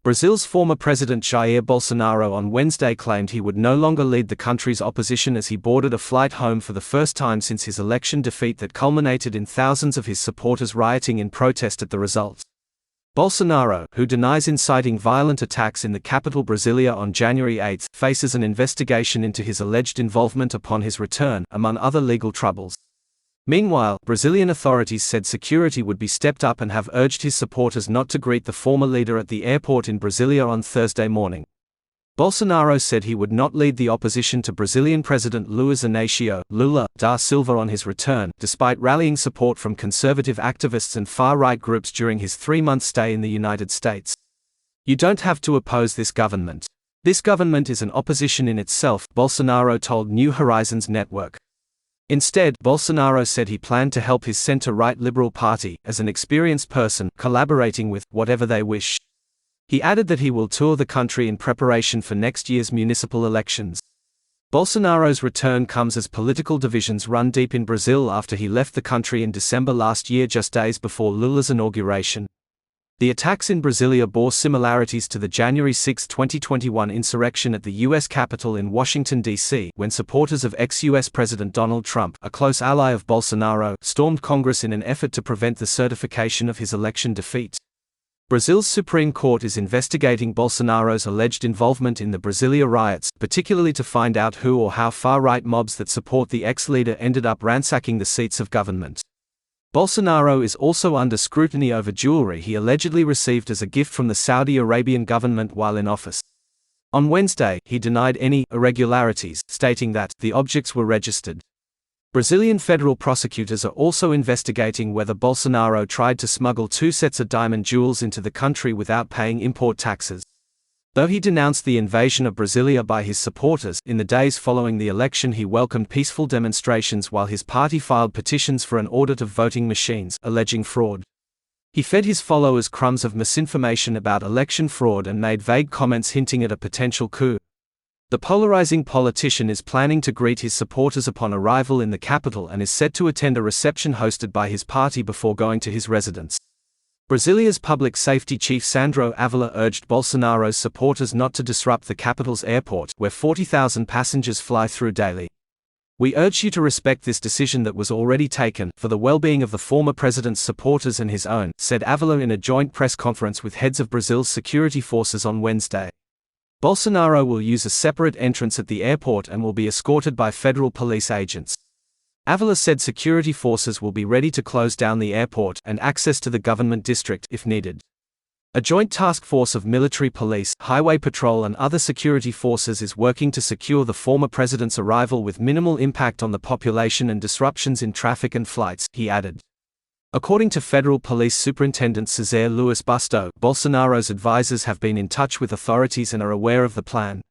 Brazil's former president Jair Bolsonaro on Wednesday claimed he would no longer lead the country's opposition as he boarded a flight home for the first time since his election defeat that culminated in thousands of his supporters rioting in protest at the results. Bolsonaro, who denies inciting violent attacks in the capital Brasilia on January 8, faces an investigation into his alleged involvement upon his return, among other legal troubles. Meanwhile, Brazilian authorities said security would be stepped up and have urged his supporters not to greet the former leader at the airport in Brasilia on Thursday morning. Bolsonaro said he would not lead the opposition to Brazilian President Luiz Inácio Lula da Silva on his return, despite rallying support from conservative activists and far-right groups during his 3-month stay in the United States. "You don't have to oppose this government. This government is an opposition in itself," Bolsonaro told New Horizons Network. Instead, Bolsonaro said he planned to help his center-right Liberal Party, as an experienced person, collaborating with whatever they wish. He added that he will tour the country in preparation for next year's municipal elections. Bolsonaro's return comes as political divisions run deep in Brazil after he left the country in December last year, just days before Lula's inauguration. The attacks in Brasilia bore similarities to the January 6, 2021 insurrection at the U.S. Capitol in Washington, D.C., when supporters of ex-U.S. President Donald Trump, a close ally of Bolsonaro, stormed Congress in an effort to prevent the certification of his election defeat. Brazil's Supreme Court is investigating Bolsonaro's alleged involvement in the Brasilia riots, particularly to find out who or how far-right mobs that support the ex-leader ended up ransacking the seats of government. Bolsonaro is also under scrutiny over jewelry he allegedly received as a gift from the Saudi Arabian government while in office. On Wednesday, he denied any irregularities, stating that the objects were registered. Brazilian federal prosecutors are also investigating whether Bolsonaro tried to smuggle 2 sets of diamond jewels into the country without paying import taxes. Though he denounced the invasion of Brasilia by his supporters, in the days following the election he welcomed peaceful demonstrations while his party filed petitions for an audit of voting machines, alleging fraud. He fed his followers crumbs of misinformation about election fraud and made vague comments hinting at a potential coup. The polarizing politician is planning to greet his supporters upon arrival in the capital and is set to attend a reception hosted by his party before going to his residence. Brasilia's public safety chief Sandro Avila urged Bolsonaro's supporters not to disrupt the capital's airport, where 40,000 passengers fly through daily. "We urge you to respect this decision that was already taken, for the well-being of the former president's supporters and his own," said Avila in a joint press conference with heads of Brazil's security forces on Wednesday. Bolsonaro will use a separate entrance at the airport and will be escorted by federal police agents. Avila said security forces will be ready to close down the airport and access to the government district if needed. A joint task force of military police, highway patrol and other security forces is working to secure the former president's arrival with minimal impact on the population and disruptions in traffic and flights, he added. According to Federal Police Superintendent Cesar Luis Busto, Bolsonaro's advisors have been in touch with authorities and are aware of the plan.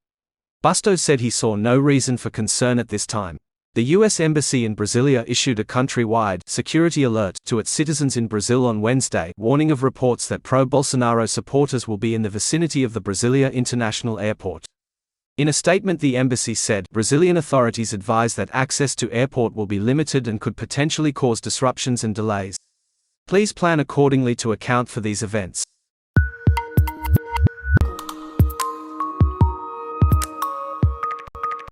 Busto said he saw no reason for concern at this time. The U.S. Embassy in Brasilia issued a countrywide security alert to its citizens in Brazil on Wednesday, warning of reports that pro-Bolsonaro supporters will be in the vicinity of the Brasilia International Airport. In a statement, the embassy said, Brazilian authorities advise that access to airport will be limited and could potentially cause disruptions and delays. Please plan accordingly to account for these events.